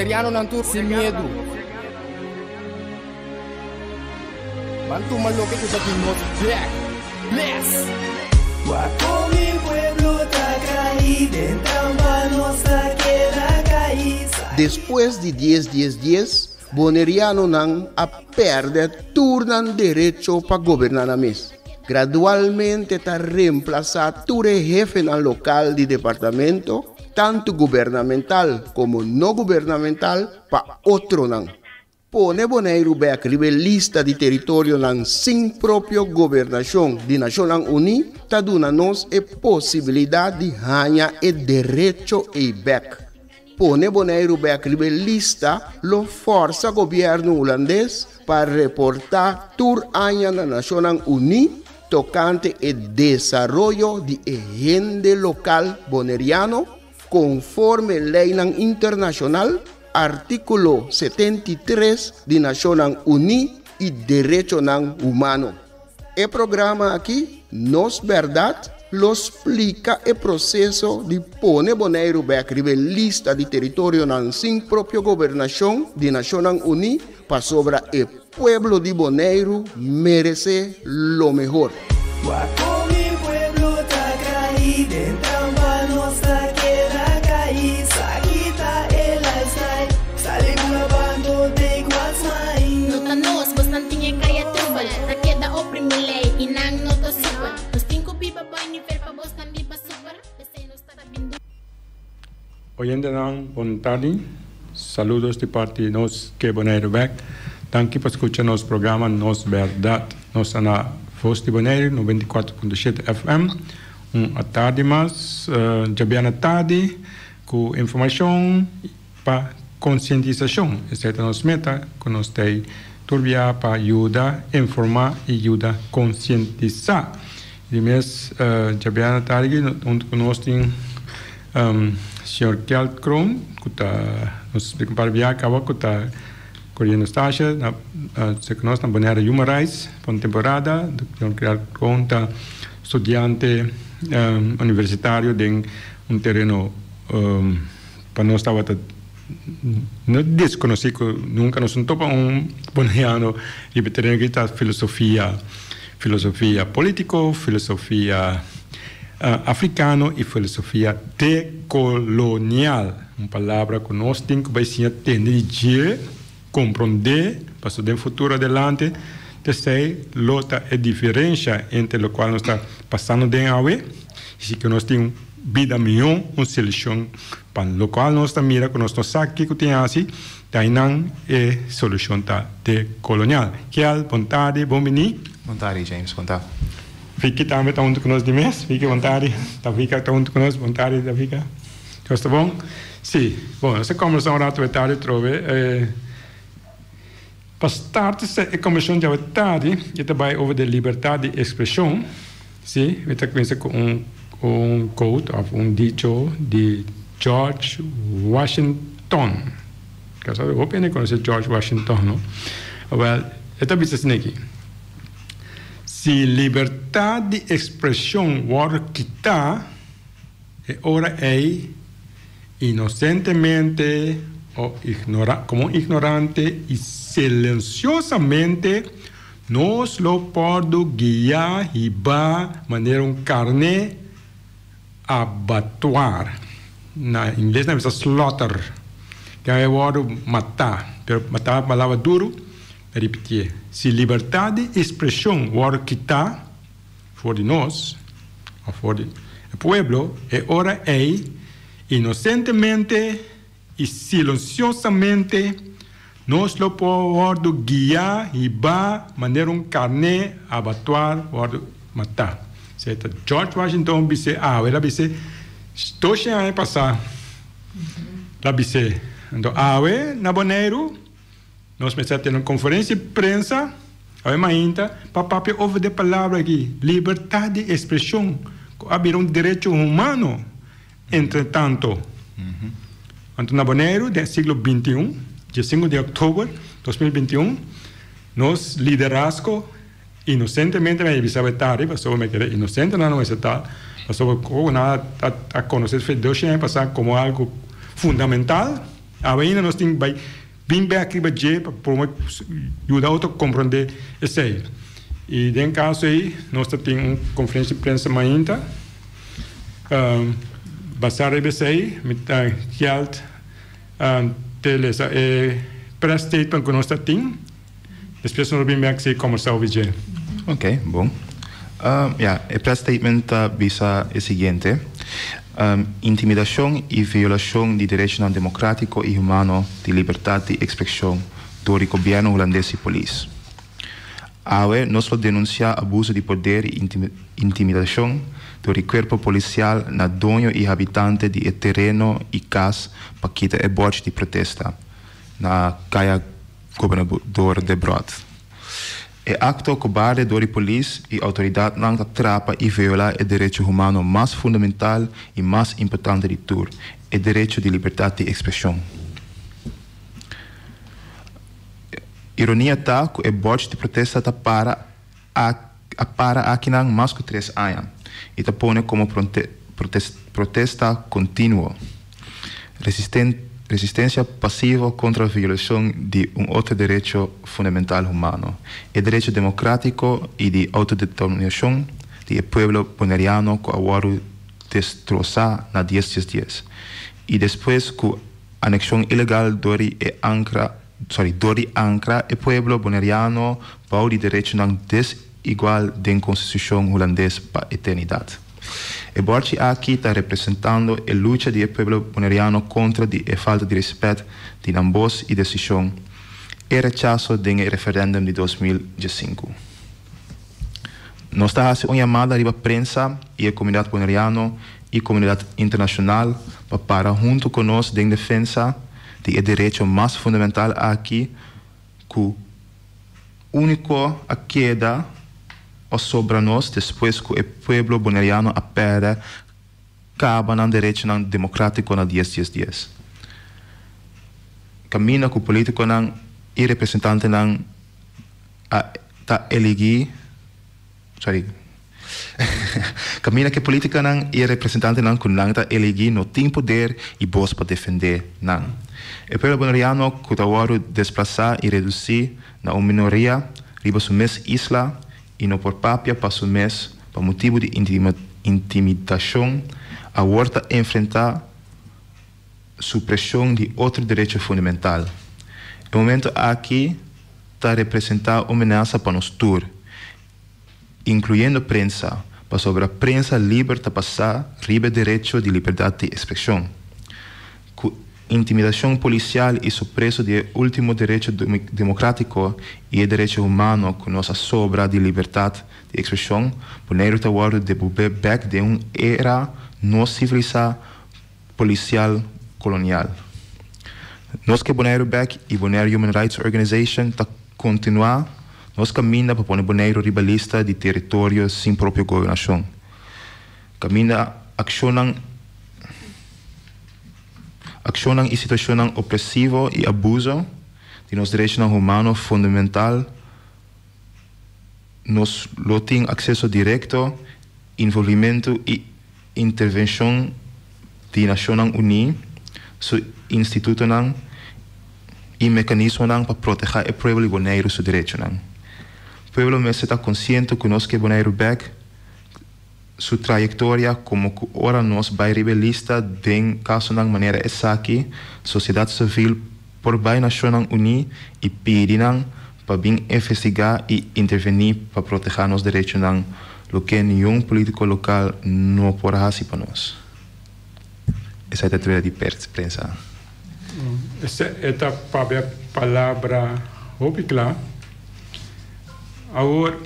boneriano não tur sem medo. Bantu malo que tu tá aqui nos black. Bless. Guaco mi pueblo está caído, entrando nossa queda caída. Depois de 10, boneriano não a perder turnan direito para governar a mês. Gradualmente está reemplazado todo jefe no local de departamento, tanto gubernamental como não gubernamental, para outro não. Pone Bonaire back lista de território não sem própria governação de Nações Unidas, está dando-nos a possibilidade de ganhar o direito e back. Pone Bonaire back lista lo força governo holandês para reportar tour año na Nações Unidas tocante o desenvolvimento de agenda local boneriano conforme lei internacional, artículo 73 de Nações Unidas e direito humano. O programa aqui, Nos Verdade, lo explica o processo de pôr Bonaire back lista de território sem própria governação de Nações Unidas para sobre o pueblo de Bonaire merece lo mejor. Guaco mi pueblo está caído, entrando nossa queda caída. Quita el lifestyle, sale grabando de guasmai. Nota nos, bastante tinha kaya tribal. Na queda oprimile, inang nota super. Nos cinco pipa boy ni fel pa bostan biba super. Desde nos tarabindo. Oyente boa tarde. Saludos de parte nos que Bonaire back. Danke por escuchar nosso programa Nos Verdade. Nós estamos na Voz de Bonaire, 94.7 FM. À tarde mais, já bem à tarde, com informação para conscientização. Essa é a nossa meta, que nós temos turbia para ajudar, informar e ajudar a conscientizar. E mesmo, já bem à tarde, nós temos Sr. Kjeld Kroon, que nos explica para viajar, que está correndo estágio, se conhece na Bonaire Human Rights, por temporada, Sr. Kjeld Kroon está estudante universitário em terreno para nós estava não desconhecido, nunca nos topa bonaiano e terreno que está filosofia político, filosofia africano e filosofia decolonial, uma palavra que nós temos que entender, compreender, para o futuro adelante, de ser lota a diferença entre o qual nós está passando de agora, e que nós temos vida melhor, uma solução para o qual nós está mira que nós não sabemos o que tem assim, daí não é solução decolonial. Kjeld, boa tarde, bom menino. Boa tarde, James, boa tarde. Fique também junto conosco de mês, fique à vontade, fica junto conosco, vontade, fica. Está bom? Sim, bom, essa conversação da tarde trove. Para starten a comissão de tarde, eu também over a liberdade de expressão, sim, eu estou com quote, ou dicho de George Washington. Quer saber, eu penso conhecer George Washington, não? Well, eu estou pensando aqui. Se liberdade de expressão for quitada, ora é inocentemente ou como ignorante e silenciosamente nos lo pode guiar e va maneira carne abattoir. Na inglês não é slaughter, que é o word matar, pero matar a palavra duro, repetir. Se liberdade de expressão for quitada, for de nós, ou for de pueblo, ora é inocentemente e silenciosamente nos lo pode guiar e va maneira carne abattoir, pode matar. Certo? George Washington disse, ela disse, estou cheio a passar. Ela disse, então, na Bonaire, nós começamos a ter uma conferência de prensa, ainda, para ouvir a palavra aqui, liberdade de expressão, haver direito humano. Entretanto, na Bonaire, do século XXI, dia 5 de outubro de 2021, nós liderazgo inocentemente, me sabe tarde, passou me querer inocente, não é tal, passou nada a conhecer, Deus tinha passado como algo fundamental, Ainda nós temos que vir bem aqui para ajudar a compreender isso aí. E nesse caso aí, nós temos uma conferência de imprensa ainda. Basar isso aí, met geld teles press statement que nós temos. Depois nós vamos ver se como está o vídeo. Ok, bom. O press statement visa o seguinte. Intimidação e violação de direitos democráticos e humanos de liberdade de expressão do governo holandês e polícia. Nós denunciamos abuso de poder e intimidação do corpo policial na dono e habitante de terreno e casa para quitar o bote de protesta na caia governador de Brod. Acto cobarde do polícia e autoridade não atrapa e viola o direito humano mais fundamental e mais importante de tudo, o direito de liberdade de expressão. Ironia está que o bote de protesta está para aqui não mais que 3 anos e está põe como protesta contínua. Resistência passiva contra a violação de outro direito fundamental humano, o direito democrático e de autodeterminação do povo boneriano que agora destroçar na 10 dias. E depois que a anexão ilegal Dori Ankara, o povo boneriano pau de direito não desigual da Constituição holandesa para a eternidade. O bote aqui está representando a luta do povo boneriano contra a falta de respeito de ambos e decisão e rechazo do referendo de 2015. Nós estamos fazendo uma chamada à prensa e à comunidade boneriana e à comunidade internacional para junto conosco em defesa do direito mais fundamental aqui, que o único a queda sobre nós depois que o povo boneriano perde acaba no direito democrático na 10 dias. Camina que o político e representante está elegi camina que política e representante que não está elegi não tem poder e voz para defender o povo boneriano que está agora desplaçar e reduzir na uma minoria riba sua isla e não por papia para o mês, por motivo de intimidação, a horta enfrentar supressão de outro direito fundamental. O momento aqui está representar uma ameaça para nós todos, incluindo a prensa, para sobre a prensa livre de passar riba direito de liberdade de expressão. Intimidação policial e supresso do último direito democrático e o direito humano que nos sobra de liberdade de expressão, poneiro está agora de back de uma era não civilizada policial colonial. Nós que Bonaire back e Bonaire Human Rights Organization está continuar nós caminha para pôr Bonaire ribalista de território sem própria governação. Caminha acionam e situação opressiva e abuso de nos direitos humanos fundamental, nos tem acesso direto, envolvimento e intervenção de Nações Unidas, su instituto e mecanismo para proteger o povo bonaire su direito. O povo está consciente que nós que Bonaire back sua trajetória como que ora nós vai rebelista de caso de maneira aqui sociedade civil por vai Nações Unidas e pedirão para vir investigar e intervenir para proteger os direitos do que nenhum político local não pode fazer para nós. Essa é a teoria de prensa. Essa é a palavra óbvia. Agora,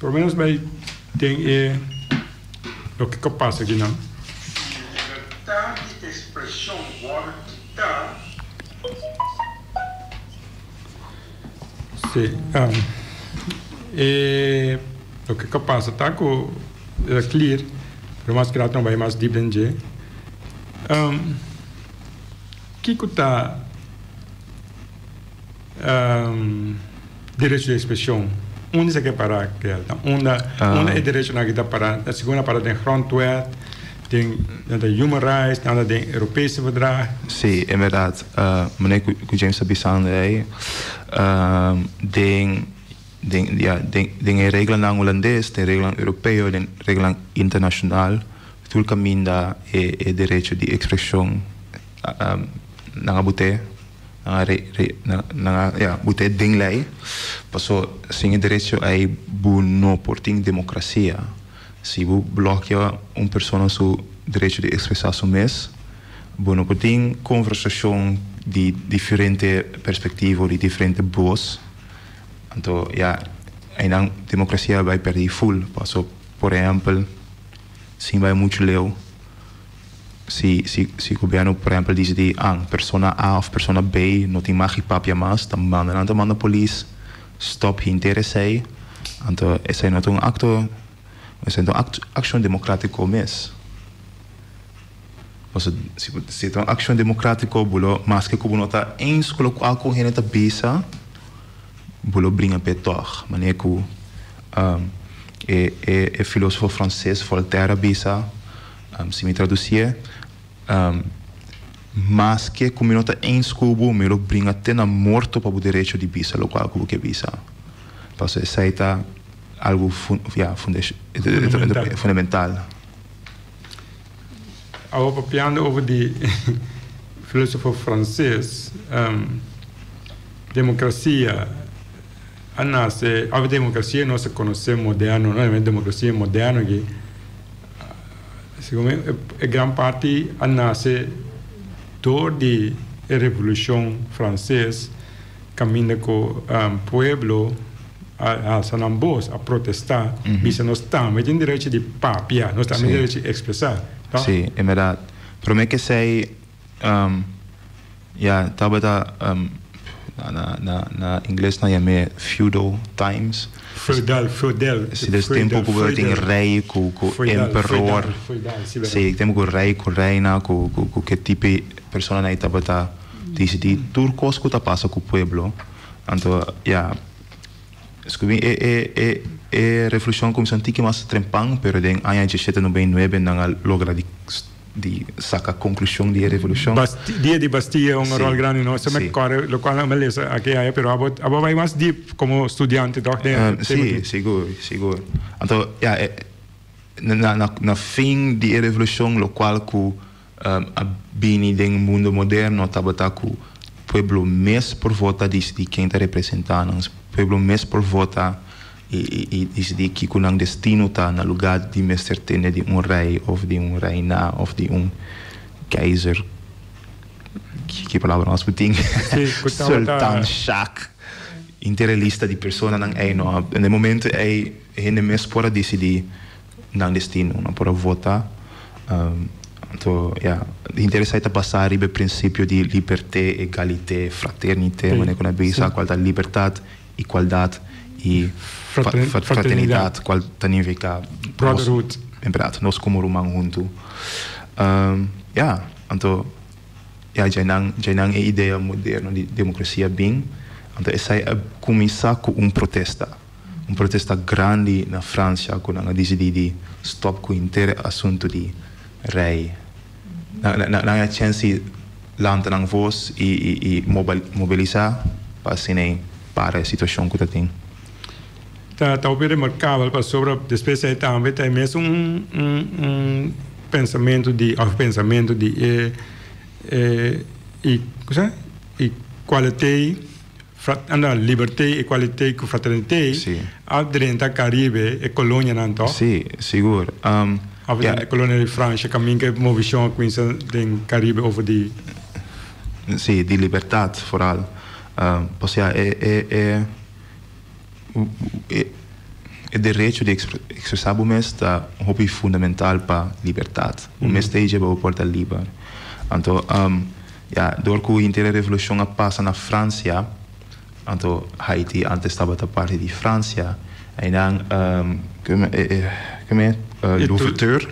pelo menos vai ter o que passa aqui, não? Liberdade de expressão agora está. Sim. O que passa está com é clear, por mais que não vai mais depender. Que está direito de expressão? Onde é que parar? Onde é direito na que para a segunda para de grondwet, naar de human rights, naar de Europese verdrag. Sim, é verdade. Meneer James Abissando aí, tem regla holandês, tem regla europeu, tem regla internacional. Todo caminho da é direito de expressão na bute, na bute ding lei. Passou sem direito aí buno por ting democracia. Se você bloqueia pessoa seu direito de expressar seu mês, bueno, por ting conversação de diferente perspectivas, de diferente voz. Então, a democracia vai perder full. Passou, por exemplo, se vai muito leu, se o governo, por exemplo, diz que persona A ou persona B não tem mais papia mais, então manda a polícia, stop interesse. Então, esse não é um acto. Essa é uma ação democrática mesmo. Se é uma ação democrática, mas que como nota em escola com alguém na bisa, bolo brinca petor. Maneira que é filósofo francês Voltaire bisa, se me traduzir, mas que como nota em escola, me lo brinca até na morto para o direito de bisa, local como que bisa. Então, essa é algo fundamental. Agora, papiando over de filósofo francês, democracia, a democracia nós conhecemos moderno, não é democracia moderna que, segundo a grande parte, nasce desde a Revolução Francesa, caminha com o povo a Sanambos a protestar, bisa nós estamos em direito de papia, nós estamos em direito de expressar. Sim, é verdade. Para mim que sei, estava na inglês na chama feudal times. Feudal. Se desse tempo que tem rei, com emperor. Sim, tem com rei, com reina, com que tipo de pessoa na estava decidir tudo coisa que passa com o povo. Então, a revolução começou antiga mas trempang, pero em ano 1799 não logra de sacar a conclusão da revolução. Dia de Bastia é rol grande, não? Se me corre, lo qual não me lesa aqui aí, pero abo vai mais deep como estudante, doch? Sim, seguro. Então, na fim da revolução, lo qual que a bini do mundo moderno estava com o povo mais por volta de quem está representando. Pueblo mais por votar e decidir que o destino está no lugar de mestre ter de rei ou de reina ou de keizer. Que palavra nós temos? Sultan Shah. Inteira lista de pessoas não é no. No momento é mais por decidir no destino, não por votar. Então, interessante passar o princípio de liberdade, egalité, fraternité, maneira como bisa qual da liberdade, igualdade e fraternidade, qual significa brotherhood. Nós como humanos juntos. Então, já não é ideia moderna de democracia bem. Então, essa é começar com protesta grande na França, quando ela decidiu stop com o inteiro assunto de rei. Não há chance lançar voz e mobilizar para a situação que tem. Está bem remarcável para sobre depois aí também tem mesmo pensamento de qualidade, liberdade, equalidade com fraternidade. Dentro da Caribe e colônia não tá? Sim, seguro. A colônia de França caminha que movição com isso do Caribe over de. Sim, de liberdade, vooral. O direito de expressar o mês é um hobby fundamental para a liberdade. O mês é para o porta livre. Então, door que a inteira revolução passa na França, então Haiti antes estava da parte de França, e não Louverture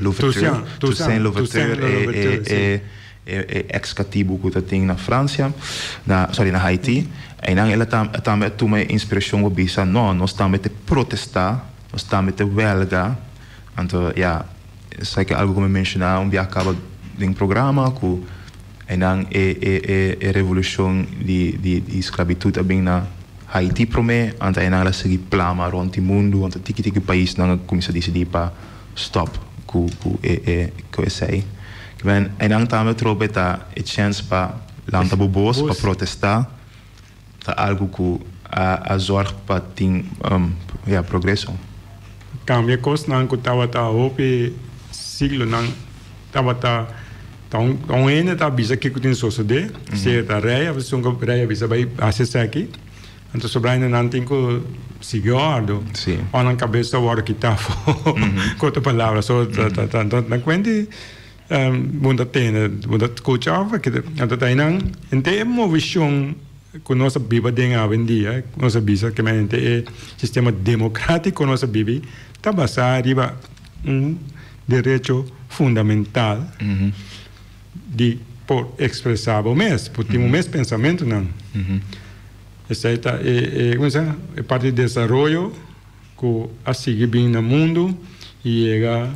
é ex-cativo que tem na França, na Haiti. E não ela também toma inspiração para bisa, não, nós estamos a protestar, nós estamos a huelga, então, sei que algo como mencionar um dia acaba de programa que e dan a revolução de esclavitud bem na Haiti prome anta e dan la segi plama rond o mundo anta tiki país não começa a decidir para stop ku sei que ben e dan também trobe ta a chance para lanta bobos para protestar ta algo que a zorg para ting progresso cambia coisa não que tava tá hope siglo não tava tá então ainda tá bisa que tem suceder se tá reia você não reia bisa vai acessar aqui então sobre ainda não tem que seguido ou na cabeça o que tá outra palavra só tanto na quente bunda tem bunda escuchava que então tá ainda em termos visão que nossa biba tem a vendia nossa bisa que mente é sistema democrático nossa bibi tá basado em direito fundamental de por expressar o mês, por ter um mês pensamento não. Essa é parte do desenvolvimento que a seguir bem no mundo e chega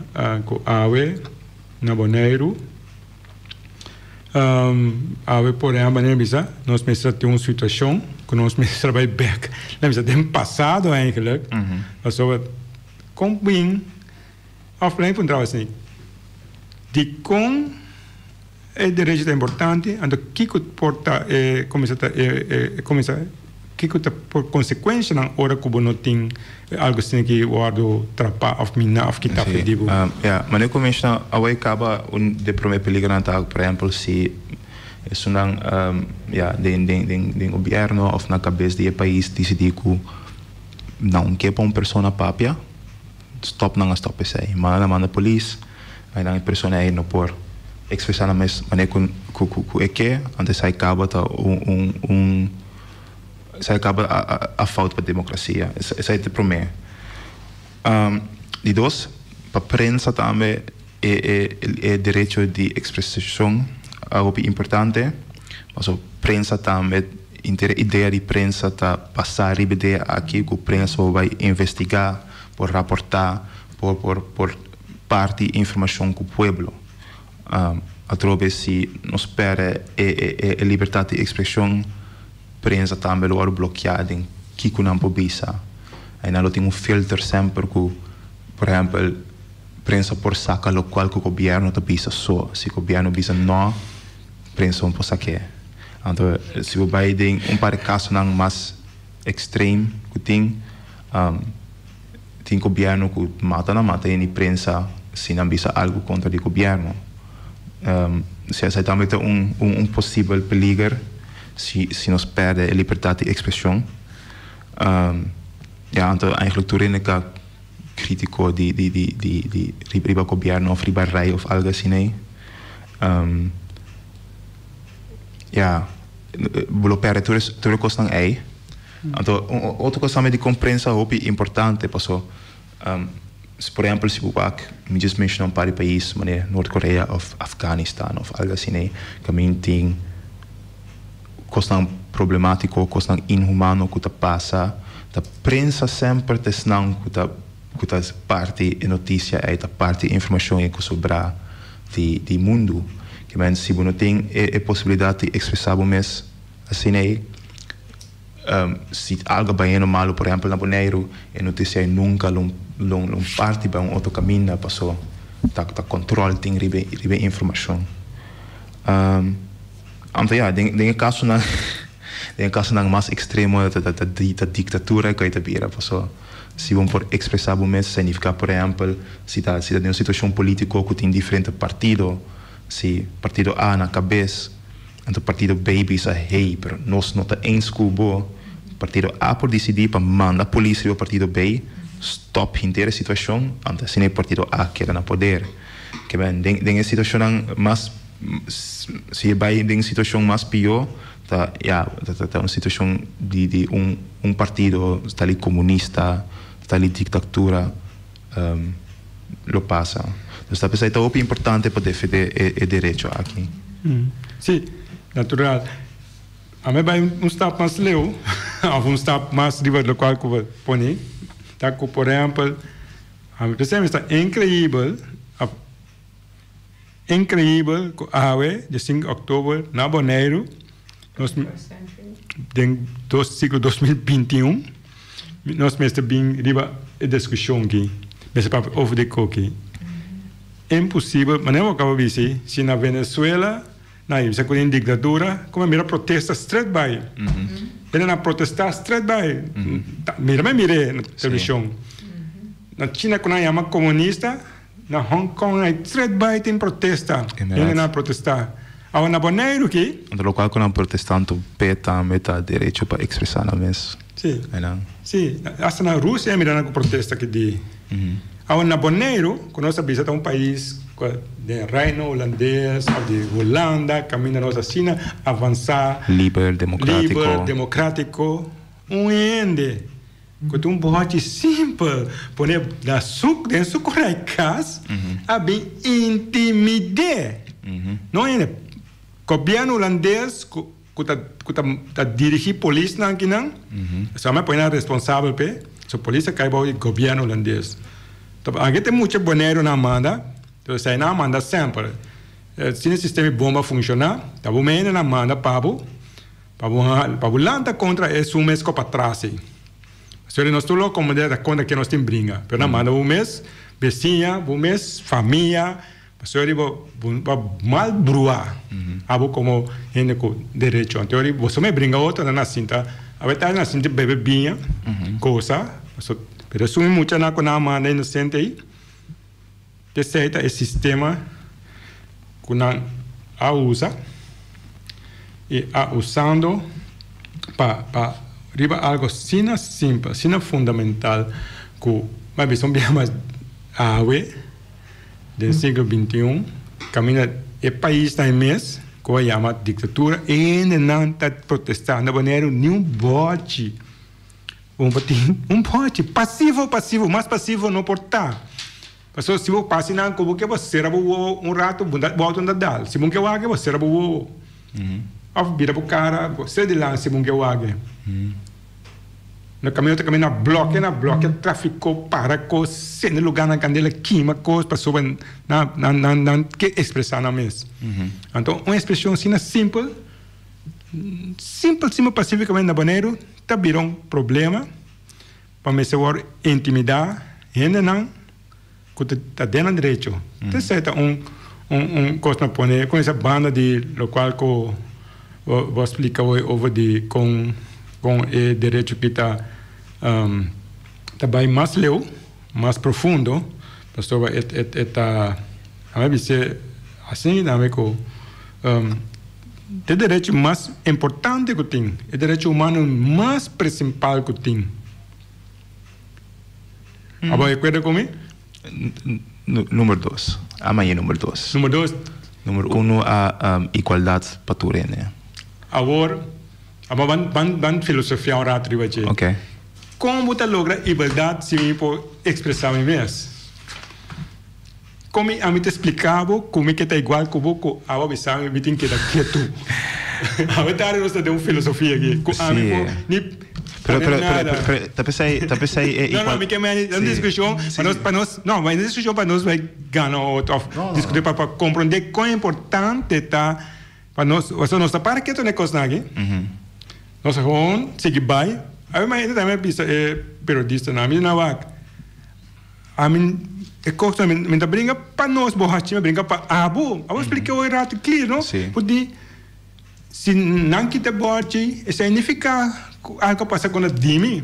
com ave na boneiro. Ave por exemplo, nós precisamos ter uma situação que nós precisamos vai back. Lembra tem passado eigenlijk, mas só com bem offline para trabalhar assim. De com é direito importante, então que porta começa que por consequência na hora que não tem algo assim que o guardo trapa of mina of que tá pedido. Mas eu começo a acaba de primeiro peligro tá, por exemplo, se isso não de governo ou na cabeça do país decidir que não quer para uma pessoa papia, stop sai, manda polícia, aí a pessoa aí não por expressar na mesma maneira que antes sai acaba tá sai acaba a falta para democracia essa é o primeiro e dois para prensa também é direito de expressão algo importante mas a prensa também a ideia de prensa tá passar a ideia aqui que a prensa vai investigar por raportar por parte informação com o povo através se nos perde a liberdade de expressão prensa também logo bloqueada em que não pode aí não tem filtro sempre que por exemplo prensa por sacar local que o governo está bisa só se o governo bisa não prensa não pode sacar então se você vai em par de casos não mais extremo que tem governo que mata e prensa se não bisa algo contra o governo se essa também é possível peligro se nos perde a liberdade de expressão então eigenlijk tudo é crítico de riba governo ou riba rei ou algo assim vou perde tudo coisa aí então outra coisa também de compreensão é importante porque por exemplo, se você me diz mencionar para país, como Noord-Korea ou Afeganistão ou algo assim, que tem coisa problemático, coisa inhumano que passa, a prensa sempre tem que parte de notícia e parte de informação que sobra do mundo. Que se você não tem a possibilidade de expressar o mês assim, se algo vai mal, por exemplo, na Boneiro, a notícia nunca não parte para outro caminho, passou tá controle tem ribe informação então tem caso não mais extremo da ditadura que está vira passou se vão por expressar o mesmo significa por exemplo se tem uma situação política que tem diferente partido se partido A na cabeça então partido B bisa hey pero nós não está em escubo partido A por decidir para mandar a polícia para o partido B stop inteira situação antes se nem partido A quer na poder que bem tem a situação mais se vai em situação mais pior tá uma situação de partido está ali comunista está ali ditadura lo passa então está pensando é importante para defender o direito aqui sim natural a mim vai step mais leu ou step mais riba do qual que põe tá, por exemplo, a mim está incrível incrível que ave de 5 de outubro na Bonaire, nós do ciclo 2021, nós mesmo bem riba a discussão aqui, mesmo para over the cookie. É impossível, mas não acaba de dizer, se na Venezuela, na ditadura, como mira protesta straight by. Ele na protestar straight by. Mira na televisão. Na China, quando chama comunista, na Hong Kong, straight by tem protesta. Ele na protestar. Agora na Bonaire aqui. No local quando protestante peta meta direito para expressar na mesa. Sim. Sim. Até na Rússia mira na protesta que de. Agora na Bonaire, quando nós visitamos um país de Reino holandês, de Holanda, caminho nossa China, avançar. Liber, democrático. Ende. Quando bote simples, põe da suco dentro do correicas, a bem intimidar. Não é? Governo holandês, que dirige polícia aqui não, só me põe responsável pe, so polícia cai para o governo holandês. Então, aqui tem muito boneiro na manda, então sai na manda sempre. Se o sistema bomba funcionar, tá bom mesmo na manda para lanta contra esse mês para trás. Se nós estamos como da conta que nós temos brinca, pero na manda um mês, vizinha, um mês, família. Pastor va mal brua, abo como gente com direito. Então você me brinca outra na cinta, a verdade na cinta bebe bem, coisa, pero sumi muito na com a mãe inocente aí, que seita esse sistema que não a usa e a usando para riba algo sina simples, sina fundamental, que mas visão bem mais awe do século XXI, caminha o país na mês, que é chamada ditadura, e ainda não está protestando, não é nenhum bote. Um bote, passivo, mais passivo não pode estar. Porque se você passa na como que você será um rato, volta a dar. Se você vai, você será o vira para o cara, você de lá, se você vai. No caminho na bloque, tráfico para coisas, no lugar na candela queima coisas, passou na que expressar na mesa. Então, uma expressão assim simples, pacificamente na Bonaire, tá virou um problema para me ser intimidar, ainda não, que tá dentro do direito. Tem certo coisa na Bonaire com essa banda de local que vou explicar hoje com o direito que está bem mais leu, mais profundo, pastor, a mim dizer assim, na minha o direito mais importante que tem, o direito humano mais principal que tem. Agora, recuerda comigo? Número 2. Amanhã número 2. Número 1 a igualdade para tudo, né? Agora van filosofia um rato de okay. Como você logra igualdade se eu posso expressar me mesmo? Como a mim te explicava como que está igual que o a observar me tem que dar quieto. A verdade nós temos uma filosofia aqui. A mim Tá pensei não, me quer mais uma discussão para nós, não, mas discussão para nós vai ganhar discutir para compreender quão importante está para nós, nós para que tu não coisa aqui. Nós vamos seguir bem. A mim também pensa periodista na minha vaga. A mim é coisa me brinca para nós borrachinha brinca para abo. Eu expliquei o errado claro, não? Porque se não kita borrachi, significa algo passa com a dimi.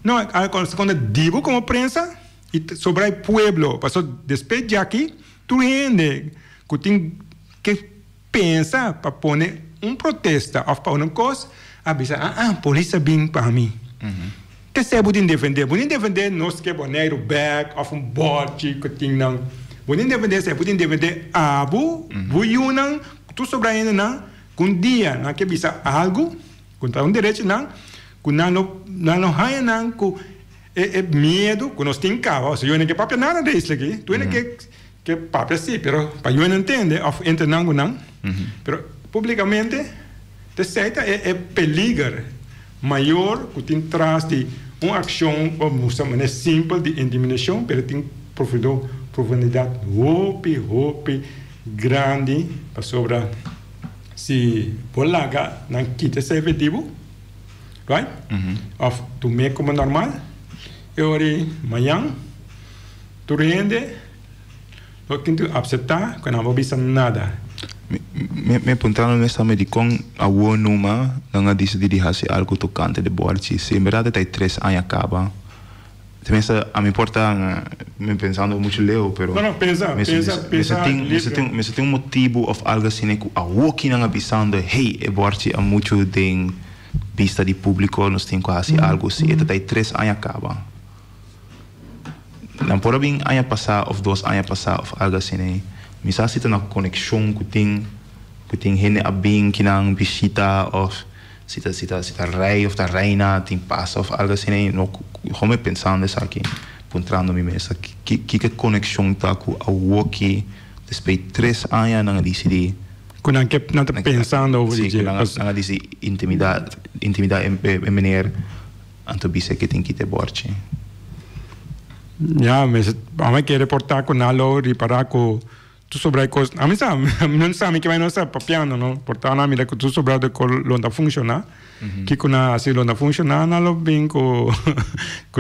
Não, algo passa com a divo como prensa e sobre o pueblo. Passou depois de aqui, tu rende que tem que pensar para pôr protesta ou para uma coisa. Avisa, polícia vem para mim. Que se pode defender? Pode defender nós que boneiro back of bote que tem não. Pode defender, se pode defender abu, buiunan, tu sobre ainda não. Com dia, não que bisa algo, com tá direito não, com não há não, com medo, com nós tem carro, se eu não que papel nada disso aqui, tu não que papel sim, pero para eu não entender, of entender não, pero publicamente de certa é peligro maior que tem traz de uma ação como maneira simples de intimidação, mas tem profundidade, roupa, grande para sobra se polaga não quita esse efetivo, right? Of tu me como normal, e ori amanhã tu rende, lo que tu aceitar, que não vou bisa nada. Me puntando nessa medicão a boa numa não a decidir fazer algo tocante de borchi. Se em verdade tem 3 anos acaba. Também a me importa me pensando muito leu, pero não pensa. Mas tem motivo of algo assim que a walking não avisando, hey, é borchi a muito de vista de público nós tem quase algo assim. E tem 3 anos acaba. Não pode bem ano passado ou 2 anos passado ou algo assim. Misa sita na conexão que tem gente a bem que não visita ou sita rei ou reina tem passa ou algo assim não como pensando nessa aqui pontrando me mesa que conexão tá com a walkie depois 3 anos não decidi quando não tá pensando over sim não decidi intimidade em maneira anto bise que tem que ter borche mas a mim quer reportar com algo reparar com tu sobre coisas a mim não sabe que vai não sabe papiano não portar na mira que tu sobre de londa funciona que quando assim londa funciona não lo bem com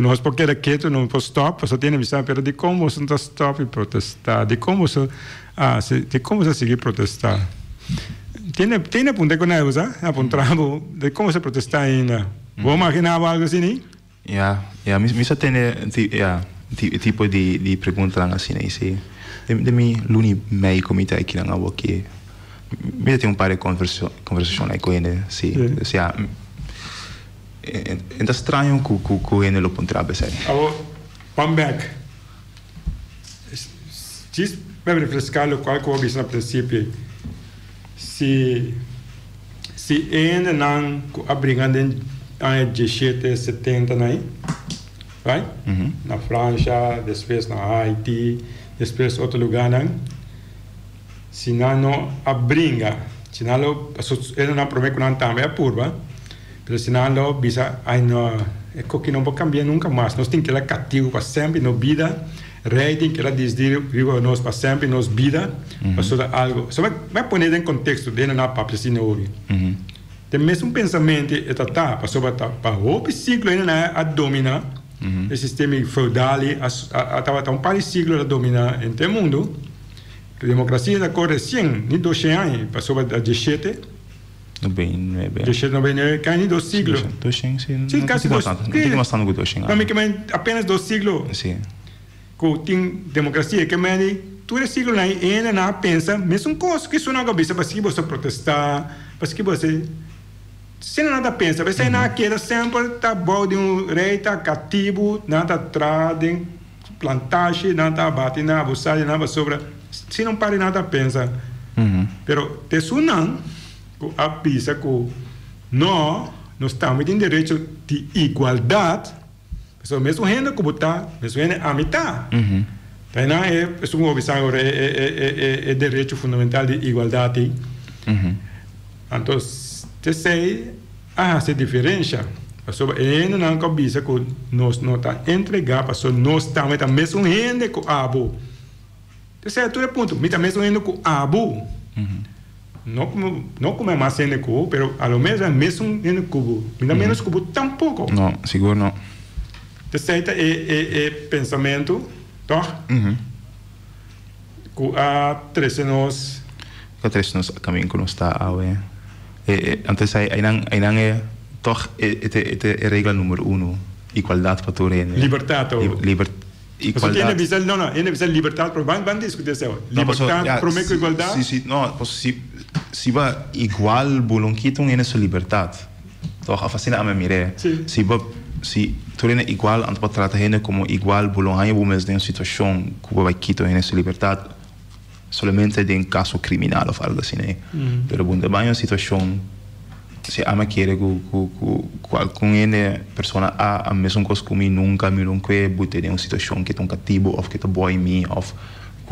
nós porque era quieto não pode stop só tem avisar pero de como se não stop e protestar de como se seguir protestar tem ponto com eles apontamos de como se protestar ainda vou imaginar algo assim me só tem tipo de pergunta assim sim de mi luni mei comita aqui na água que me tem par de conversação aí com ele sim se é estranho com ele lo pontrabe sei come back diz para refrescar o qual que eu vi no princípio se ainda não abrigando em 17, 70 aí right? Na França depois na Haiti depois outro lugar não se não abringa se não ele não promete que não também é purba mas se não bisa aí não é que não vai cambiar nunca mais nós temos que ir cativo para sempre na vida rei tem que ir decidir nós para sempre nos vida para fazer algo só vai pôr em contexto dele na papo assim hoje tem mesmo pensamento tá para o ciclo ainda a dominar o sistema feudal estava tão parecido a dominar em todo o mundo. A democracia da cor recém, nem 200 anos, passou a 17. Não bem. 17, 99, cai nem 2 siglos. 200, sim. Sim, quase 2 siglos. Não tem bastante com 200 anos. Mas apenas 2 siglos. Sim. Com tem democracia, que me todo siglo ainda não pensa, mesmo coisa que isso não cabeça, para que você protestar, para que você se nada pensa, você não quer sempre tá bom de rei tá cativo, nada atrás de plantagem, nada bate na abusar, nada sobre, se não para nada pensa. Pero te sunan a pisa que nós estamos em direito de igualdade, so mesmo gente que botar, mesmo gente a metade. Então é uma visão é direito fundamental de igualdade. Então te sei essa diferença sobre ainda não cabeça que nós não tá entregar para nós estamos mesmo gente com abo te sei todo ponto me mesmo gente com abo não como mais gente com pero a lo menos é mesmo gente com ainda menos com tampouco não seguro não te sei é pensamento tá com a três nós caminho que nós está antes aí não é toch é regra número 1 igualdade para todos liberdade igualdade é visão liberdade pero vamos discutir isso liberdade promete igualdade sim não se vai igual bolonquito é essa liberdade toch a fascina a mire se tu é igual antes para tratar gente como igual bolonhai vamos em situação que vai quito essa liberdade solamente em caso criminal ou algo assim, né? Pero bunda bem uma situação se ama querer com uma pessoa a mesma coisa que nunca bote em uma situação que é tão cativo ou que é boa em mim ou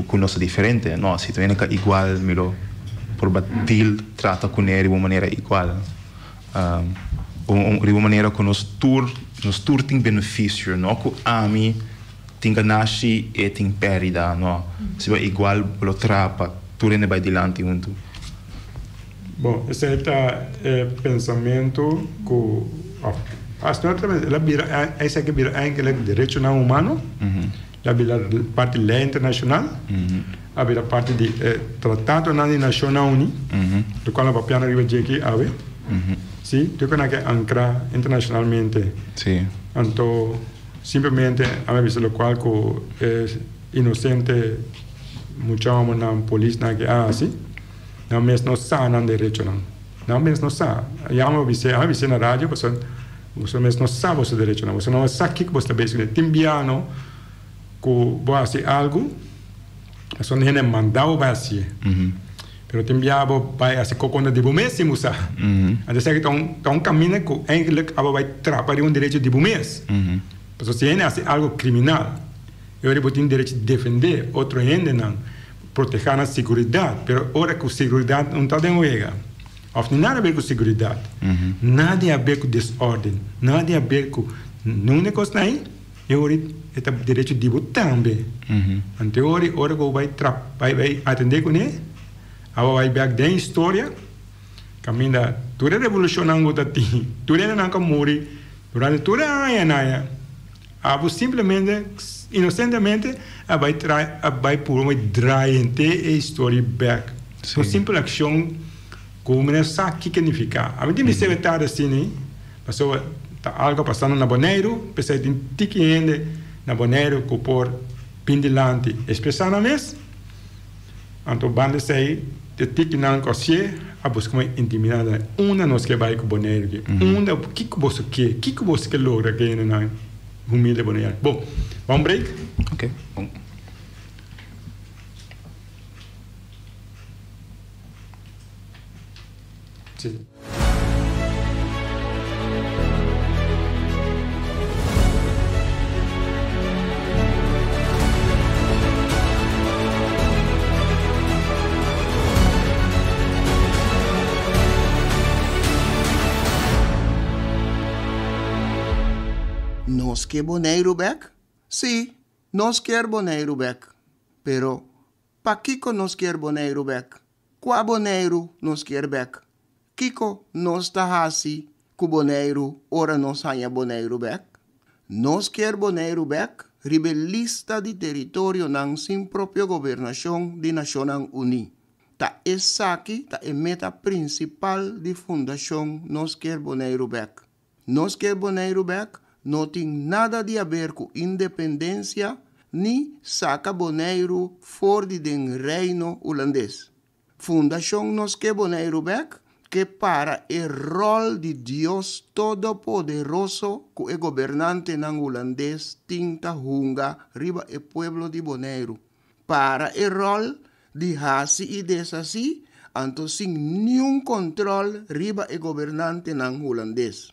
que não é diferente, não, se tu é igual, miro por batil trata com ele de uma maneira igual, de uma maneira que nos tur tem benefício, não que a mim tem ganância e tem perda, não? Se vai igual pelo trapa turene vai dilante junto. Bom, esse é o pensamento que essa que vira eigenlijk direito humano, a parte da lei internacional, a parte do Tratado das Nações Unidas, do qual a papel arriba aqui a ver, sim, tu que ancra internacionalmente, sim, então simplesmente a mim visto o qual que é inocente, muito amo na polícia na que assim, não mesmo não sabe não direito não mesmo não sabe, a mim visto na rádio, você mesmo não sabe o seu direito não, você não sabe que você está timbiano que vai fazer algo, você não é mandado vai fazer, pero timbiano vai fazer coisa de você mesmo sabe, até sei que tá caminho que eigenlijk vai atrapalhar direito de você, porque se ele faz algo criminal, eu vou ter direito de defender outro gente não, proteger a segurança, pero ora que a segurança não está dentro of niet nada a ver com segurança, nada a ver com desordem, nada a ver com não negócio aí, eu é direito de votar também. Então ora que vai atender com ele, vai ver da história, caminha toda a revolução não está ti, toda não como morre, durante toda a ano, abo simplesmente inocentemente vai por uma draente a história back, por simples ação como não sabe o que significa. A mim me se vetar assim, passou algo passando na Bonaire, pensei que tinha gente na Bonaire que por pindilante expressar na mesa, então banda sei que tinha não conseguir a buscar uma intimidade, uma nós que vai com Bonaire, uma o que você quer lograr que na humilde Bonaire. Bom, vamos break? Ok, bom. Sim. ¿Nos quer Bonaire back? Sí, nos quer Bonaire back. Pero, pa Kiko nos quer Bonaire back? Qua Bonaire nos quer back? Kiko nos ta hasi ku Bonaire ora nos hanya Bonaire back? Nos quer Bonaire back? Rebelista di territorio nang sin propio gobernación di Naciones Unidas. Ta esaki ta e meta principal di fundación nos quer Bonaire back. Nos quer Bonaire back? No tem nada de a ver com independência, ni saca Bonaire fora do reino holandês. Fundação Nos quer Bonaire back, que para o rol de Deus Todo-Poderoso, que é governante não holandês, tinta hunga riba o pueblo de Bonaire. Para o rol de hasi e desasi, então sem nenhum controle riba o governante não holandês.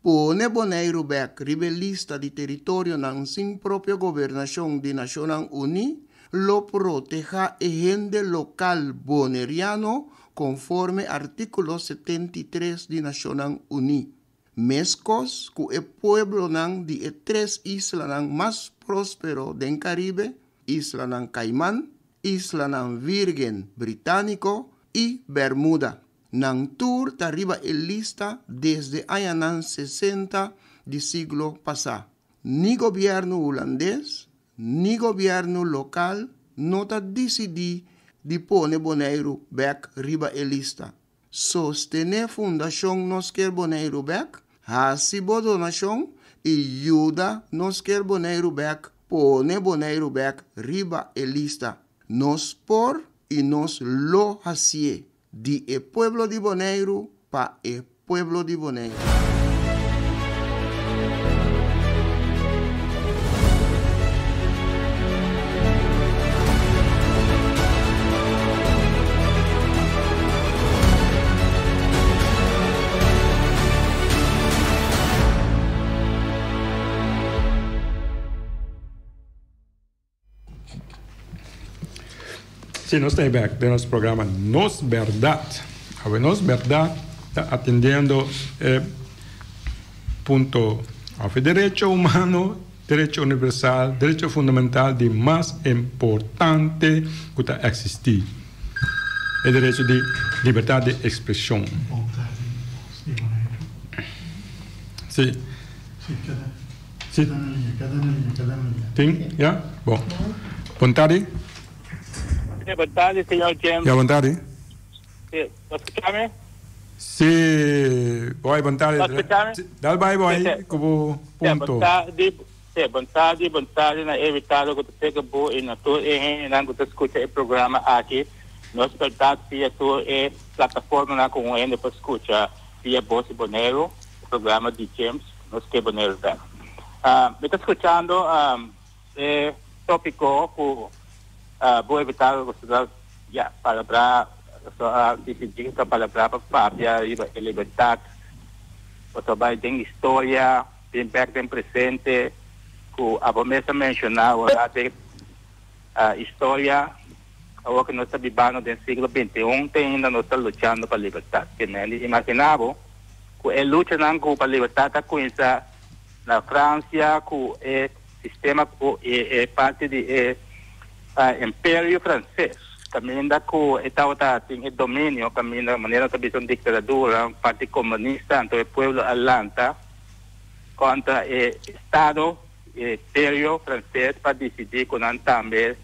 Pone Bonaire back, rebelista de território não sin própria governação de Naciones Unidas, lo proteja e gente local boneriano conforme artículo 73 de Naciones Unidas. Mescos que o pueblo de tres islas mais próspero del Caribe, Isla ng Caimán, Isla ng Virgen Británico e Bermuda. Nang tour arriba el lista desde años 60 del siglo pasado. Ni gobierno holandés, ni gobierno local no ta decidí de poner Bonaire back riba el lista. Sostener Fundación Nos quer Bonaire back, hasibo donación y ayuda Nos quer Bonaire back, pone Bonaire back riba el lista. Nos por y nos lo hacie. Di el pueblo de Bonaire pa el pueblo de Bonaire. Sí, no está back de nuestro programa Nos Verdad. A ver, Nos Verdad está atendiendo punto a derecho humano, derecho universal, derecho fundamental de más importante que está existir. el derecho de libertad de expresión. Sí. Sí. Tem? Ja? Bom. Boa tarde. Boa tarde, senhor James. Ja, boa tarde. Posso escutar-me? Sim. Boa tarde. Posso escutar-me? Dá bem, boa. Como ponto. Boa tarde. Na evitado que você acabou e na tua e na que você escuta o programa aqui. Nós verdade via tua plataforma na com ainda para escutar via Boss Bonero, o programa de James, nós que Bonero tá. Me está escutando tópico com vou evitar você já para decidir que para a liberdade você vai ter história tem perto tem presente que a promessa mencionar a história o que nós estamos vivendo no século XXI tem ainda nós estamos lutando para a liberdade que nem imaginava que a luta não para a liberdade começa na França que o sistema é parte do Império Francês também da que estava tem domínio também da maneira que visão ditadura parte comunista então o povo Atlanta contra o Estado Império Francês para decidir que não também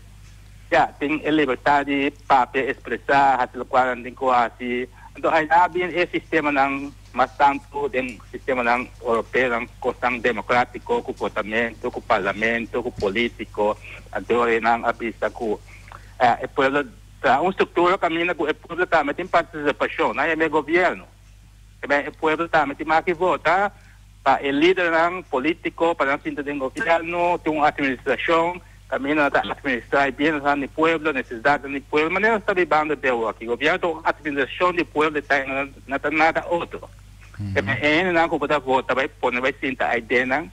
já tem a liberdade para expressar aquilo que tem quase então aí bem esse sistema não mas tanto do sistema europeu não questão democrático comportamento com parlamento com político então não a vista que o povo uma estrutura caminha que o povo também tem participação não é o governo o povo também tem mais que votar para o líder político para não sentir o governo tem uma administração também não está administrar bem o povo necessidade do povo mas não está vivendo bem aqui o governo a administração do povo não está nada outro é não como da vota vai pôr vai sentir a ideia não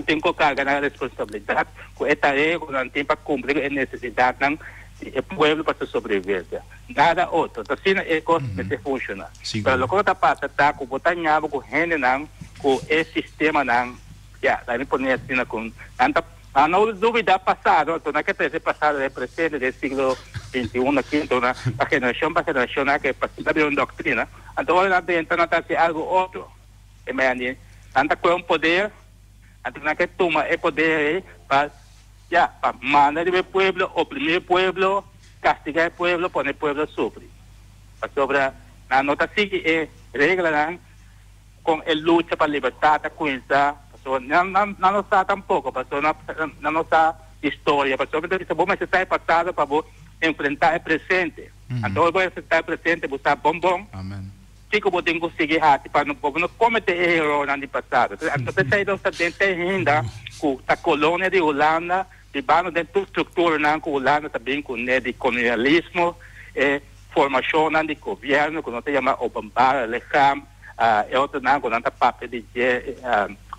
tem que carregar a responsabilidade que é tarefa não tem para cumprir a necessidade não o povo para sobreviver nada outro então assim é coisa que funciona mas o que está passando tá com botar nhabo com gente não com esse sistema não já daí por assim com tanta não dúvida passado então naquele tempo passado é presente do século XXI aqui então a geração para geração que participa de uma doutrina então olha dentro não está se algo outro é mesmo tanta com um poder então naquele toma é poder para já para mandar o povo oprimir o povo castigar o povo pôr o povo sofrer para sobre na nota sigue é regra com a luta para a liberdade com essa não está tampouco passou na nossa história passou então isso bom mas está passado para enfrentar o presente então eu vou enfrentar o presente buscar bom fico vou ter que conseguir para não cometer erro no passado então você sai dessa dentro ainda com a colônia de Holanda de bando dentro da estrutura que a Holanda também com de colonialismo formação de governo que não se chama Openbare Lichaam é outro não quando está papel de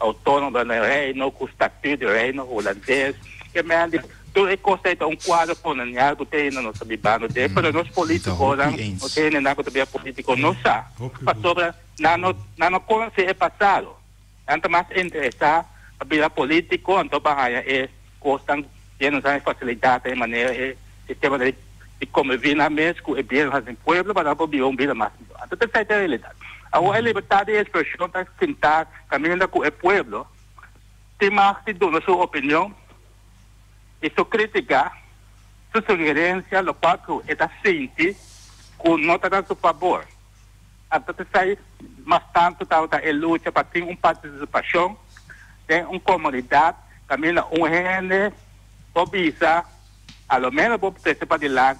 autônomo do reino com o estatuto do reino holandês que mesmo tudo é conceito quadro colonial que tem no nosso bibano de para nós políticos não tem nada que também político não sabe para sobre não conhece é passado então mais interessar a vida político então para é costam tendo essa facilidade de maneira sistema de conviver na mesmo e bem no povo para não viver vida mais então essa é a realidade a liberdade de expressão está sentar caminhando com o povo tem mais de dar sua opinião e sua crítica sua sugerência o qual está sente que não está a seu favor então sai mais tanto está a luta para ter uma participação tem uma comunidade caminha gente obisa a lo menos vou participar de lá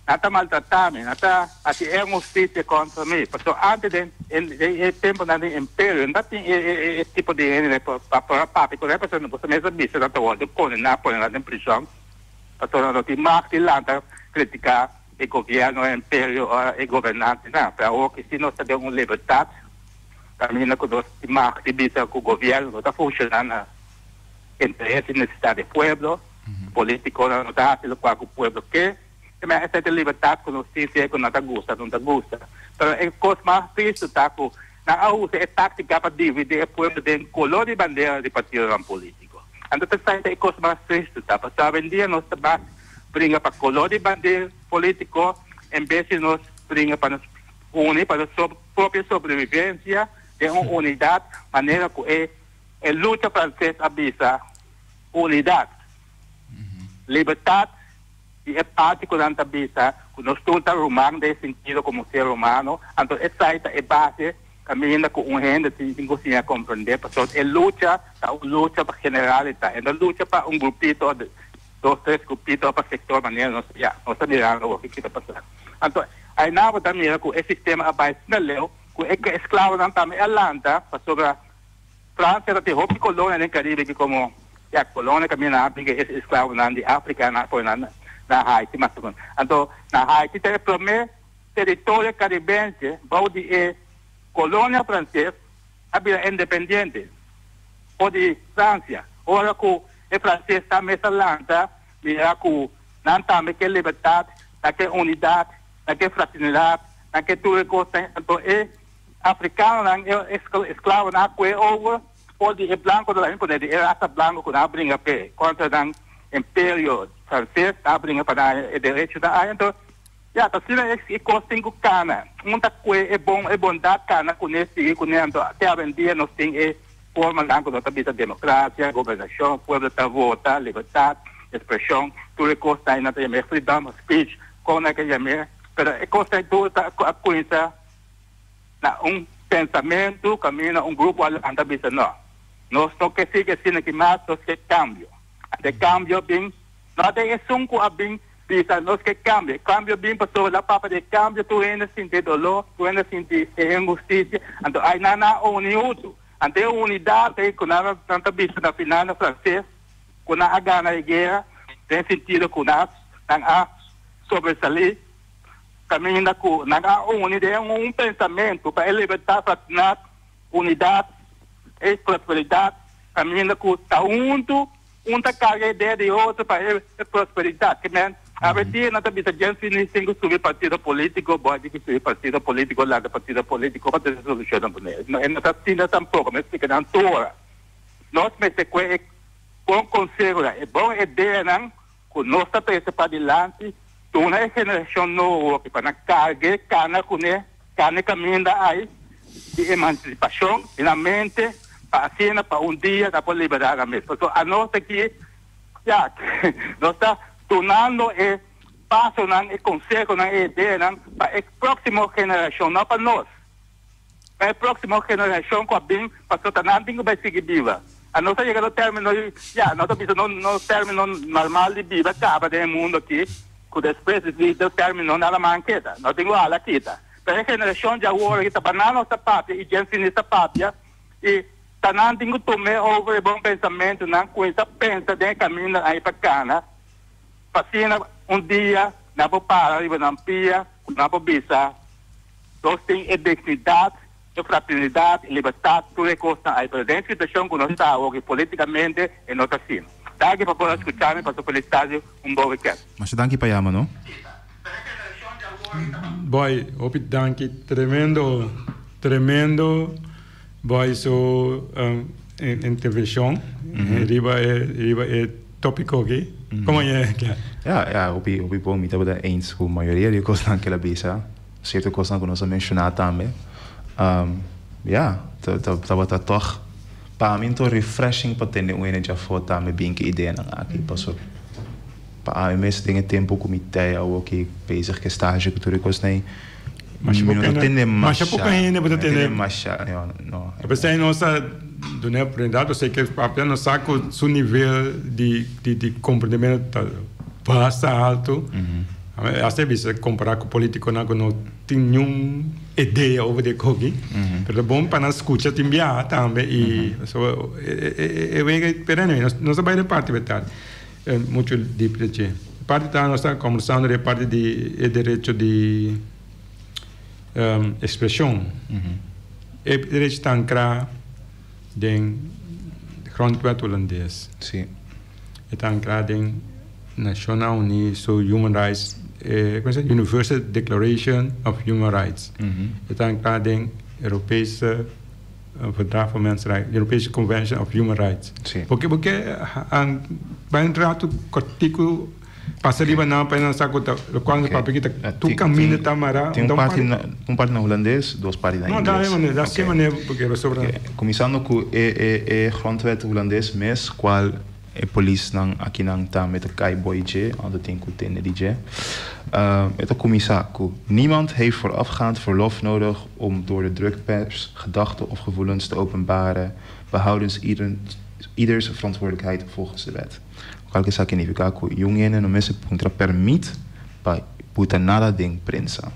não está maltratando, não está assim é uma justiça contra mim, porque antes de tempo do império não tinha esse tipo de gente para porque a pessoa não pode mesmo dizer não está condenado por na prisão, porque não tem mais de lá criticar o governo, o império, o governante, não, para o que se nós temos uma liberdade, caminha com nós de mais de dizer que o governo não está funcionando interesse e necessidade do povo, político não está aquilo que o povo quer. Mas essa é a liberdade que nós temos que não gosta. Então, é coisa mais triste, tá? Não usa a tática para dividir o povo em color de bandeira de partido político. Então, essa é a coisa mais triste, tá? Porque hoje em dia nós também brinca para color de bandeira político en vez de nos bringen para unir para su propia sobrevivencia de una unidad, manera que el lucha francés avisa unidad, libertad y es parte que nos avisa que nos estamos humano de sentido como ser humano. Entonces esa es base camina con un gente sin comprender, pero es lucha para generalidad, es lucha para un grupito de 2, 3 grupitos para sector manera no está mirando lo que quiere pasar. Entonces hay nada también que el sistema abaixo no leo que es esclavo también Atlanta para sobre Francia que hopi colonia en el Caribe que como colonia camina que es esclavo de África na Haiti más o menos. Entonces na Haiti tem el primer territorio caribense baudi colônia francesa había independiente ou de França. Ora que o francês está nessa Atlanta, mira que não também que liberdade, que unidade, que fraternidade, que tudo coisa. Então é africano é escravo na que over ou de branco da imponer de raça branco que não brinca pé contra o império francês, não brinca para o direito da então tá sendo é coisa cinco cana. Muita coisa é bondade cana com esse com até a vendia nós tem forma da nossa democracia, governação, povo está vota, liberdade, expressão, tudo coisa aí na também freedom of speech, como é que chama, pero é coisa tudo a coisa na pensamento, caminho grupo anda bisa não. Nós não que siga sendo que mais nós que cambio. De cambio bem, não tem sunco a bem bisa nós que cambio bem passou lá para de cambio tu ainda sentir dolor, tu ainda sentir injustiça, então aí na unido. Ante a unidade que nós tanta vista na final francês, que nós ganha a guerra, tem sentido que nós a sobresair, caminho que nós unir pensamento para libertar a unidade e prosperidade, caminho que está junto, carga ideia de outro para a prosperidade, que a verdade nós temos gente sem subir partido político, pode que subir partido político lá do partido político para ter solução do problema. Não é nada assim tampouco, mas fica na toa. Nós me se que com conselho é boa ideia não, que nós está pensando para adiante, uma geração nova que para carga cana com cana caminho aí de emancipação, na mente para cena para dia da para liberar a mesma. Então a nós aqui nós está tornando passo e conselho e ideia para a próxima geração, não para nós. Para a próxima geração que vem, para que não vai seguir viva. A nós chega no término, nós estamos no término normal de vida, acaba do mundo aqui, que depois do término na manqueta. Nós temos a quita. Para a geração de agora, que está para nossa pátria e gente nessa pátria, e está não tem que tomar over bom pensamento, não coisa pensa de caminho aí para cá, Pasina dia na para na pia, na bisa, nós tem dignidade, fraternidade, liberdade, tudo é coisa aí para dentro da situação que nós estamos aqui politicamente e nós assim. Daqui para poder escutar, para felicitar bom weekend. Mas daqui para Yama, não? Boy, opit danki tremendo, boy so intervenção, riba é tópico aqui. Como é que é? Ja, op bom me estava eens com a maioria de coisas que ela bisa, certas coisas que nós mencionamos também. Estava toch para mim to refreshing para ter uma energia forte também bem que ideia não aqui passou. Para mim mesmo tem tempo com ideia ou que bezig que estágio que tudo coisas nem. Mas não tem mais. Mas pouco ainda para ter mais, não. Eu sei nossa do né aprendado, eu sei que apenas não saco seu nível de compreendimento basta alto. Até bisa comparar com político não tem nenhuma ideia over de cogi. Pero bom para nós escutar timbia também e eu vejo perene nós vai de parte verdade muito deep parte da nossa conversação de parte de direito de expressão é direito tancra den grondwet holandês sim é tancra den National Union so Human Rights Universal Declaration of Human Rights é tancra den Europese Verdrag voor Mensenrechten, Europese Convention of Human Rights. Sim. Porque bij een rato artigo Passa riba na para não saco quando para porque tu caminha tamara. Tem parte na holandês, 2 partes na inglês. Não, dá sim maneira porque é sobre. Começando com grondwet holandês mes qual police nang aqui nang ta met kai boyje aan de tinku ten DJ. Het commissar niemand heeft voorafgaand verlof nodig om door de drukpers gedachten of gevoelens te openbaren, behoudens ieders verantwoordelijkheid volgens de wet. Qualquer significa que jongeren no mes contra permit pa puta nada ding prensa.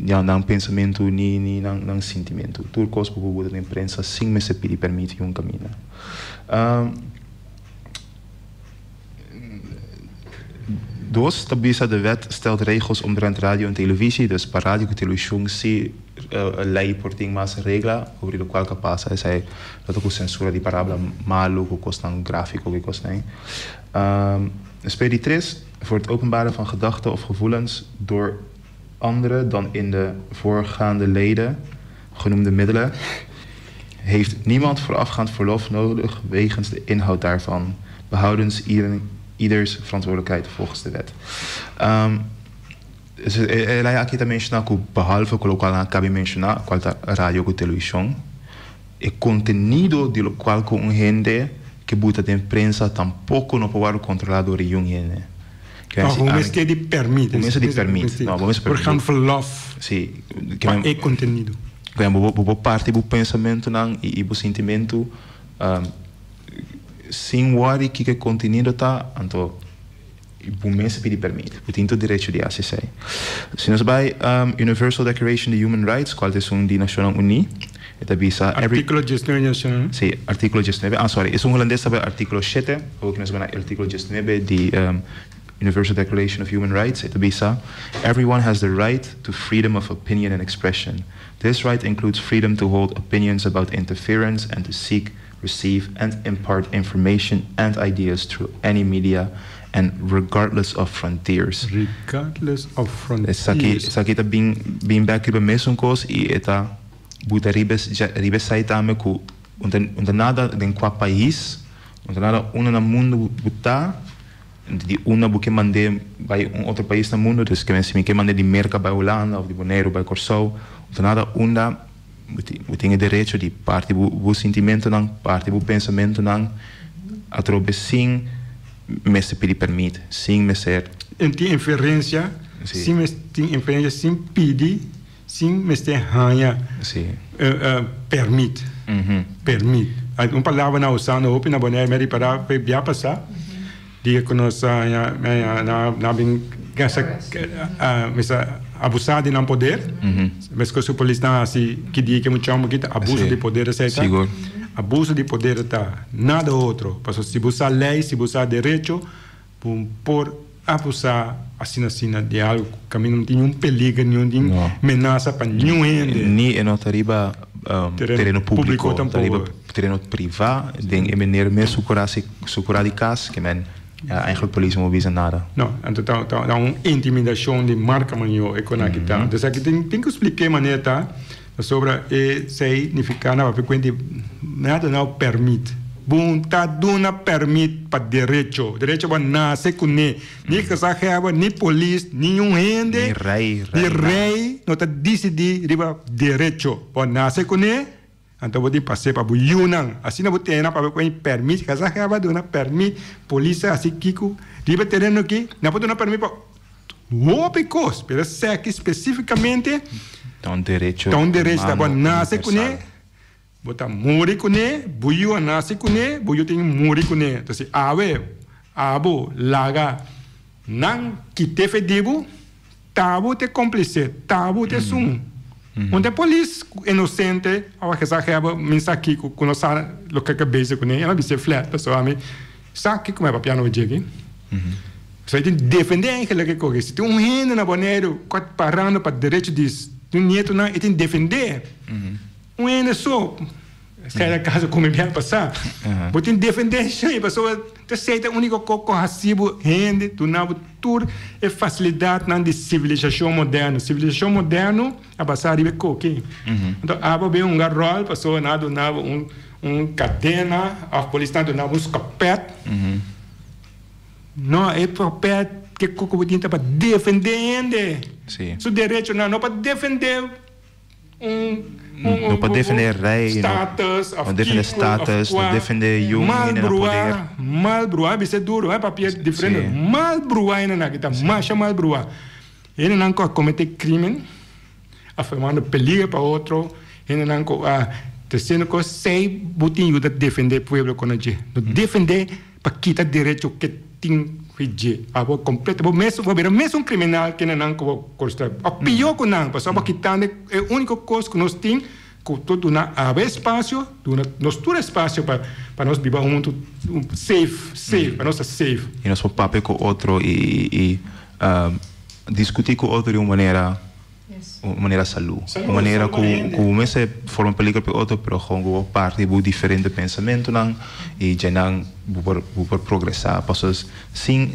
Ja, não pensamento ni não sentimento. Turcos por de imprensa sem me se pedir permite um caminho. Dus, de wet stelt regels omtrent radio en televisie. Dus para radio en televisão se lei por tem mais regla sobre o qual capaz é sai dat ook censura de parábola malo que kost een gráfico que kost nem. Aspect 3 voor het openbaren van gedachten of gevoelens door anderen dan in de voorgaande leden genoemde middelen heeft niemand voorafgaand verlof nodig wegens de inhoud daarvan, behoudens ieders verantwoordelijkheid volgens de wet. Ela aqui também mencionar que behalve o qual acabei mencionar, qual tá radio e televisão, o conteúdo de lo qual com gente que buta de imprensa tampouco não pode controlar door de jongeren. Hoe is die permite? Hoe is die permite? Não, vamos por gaan verlof. Sim. Mas é conteúdo. Que é boa parte do pensamento não e do sentimento sem worry que conteúdo tá, então o mensen pedir permite. O tem todo direito de acessar. Se nós vai Universal Declaration of Human Rights, qual é o de Nacional Unie, это bisa artículo 19. Sí, artículo 19. Sorry, es un holandés sabe artículo 7, o que nos van a artículo 19 de Universal Declaration of Human Rights. It bisa everyone has the right to freedom of opinion and expression. This right includes freedom to hold opinions about interference and to seek, receive and impart information and ideas through any media and regardless of frontiers. Regardless of frontiers. Saki ta bin back ribe mesun kos I eta buta ribe saitame ku unta nada den qua país, unta nada una na mundo buta die una buke mande bij een ander país na mundo, dus que mensen que mande die merca bij Holanda of die Bonaire bij Curaçao, unta nada una butinge derecho di parte bu sentimento nang parte bu pensamento nang atrobe sin me se pedir permite, sin me ser en die inferência, sin me tin inferência sin pedir, sin me ser hanha. Permite. Permite. Uma palavra na usando open na Bonaire meri para via passar. Die conosce na bin gasa mesa abusar de não poder. Mas que o polícia não assim que diz que muito chama que abuso de poder aceita. Abuso de poder tá nada outro. Porque se buscar lei, se buscar direito, por abusar assim de algo, caminho não tem perigo, não tem ameaça para nenhum ende. Nem é notariba terreno público, terreno privado, tem meneer meer sucura de casa, que men eigenlijk politie moet weten nada. Não, então tá uma intimidação de marca manhã econômica. Então aqui tem que explicar maneira tá sobre significa na porque nada não permite. Vontade não permite para direito para nascer com nem que sabe nem polícia nenhum ende nem rei não tá decidir riba direito para nascer com nem então vou te passar para buiunan assim não vou ter na para permite que sabe dona permite polícia assim kiko riba terreno aqui não pode não permite para ópicos pero sei que especificamente tão direito para nascer com nem bota muri kune buyu anasi kune buyu ting muri kune to si abo laga nang kite fedibu tabu te cómplice tabu te sum onde police inocente awa que sabe aba mensaki ku conosar lo que base kune ela bise flat pessoa ami saki como é para piano jegi so tem defender aquele que corre se tem renda na Bonaire quat parando para direito disso tem nieto na tem defender ainda só cada caso como é passar botem defender a pessoa te aceita o único coco racibo rende do novo tour é facilidade na de civilização moderna a passar ribe coque então aba bem garrol pessoa nada cadena a polícia do novo escapete não é papel que o tinha para defender seu direito não para defender não para defender rei, status, não defender status, não defender mal brua, bisa duro, é papel diferente, mal brua ainda na kita, macha mal brua, ele não comete crime, afirmando perigo para outro, ele não terceiro coisa, sei botinho de defender o povo com a gente, defender para quitar direito que tem fiji, abo completo, mesmo um criminal que não construir, a pior que não, para só quitar é a única coisa que nós temos, que todo na haver espaço, nós todo espaço para nós viver um mundo safe, para nós safe. E nós podemos papo com outro e discutir com outro de uma maneira saúde, uma maneira que o se forma película para outro, pero com parte de diferente pensamento não e já não por progressar, passos sem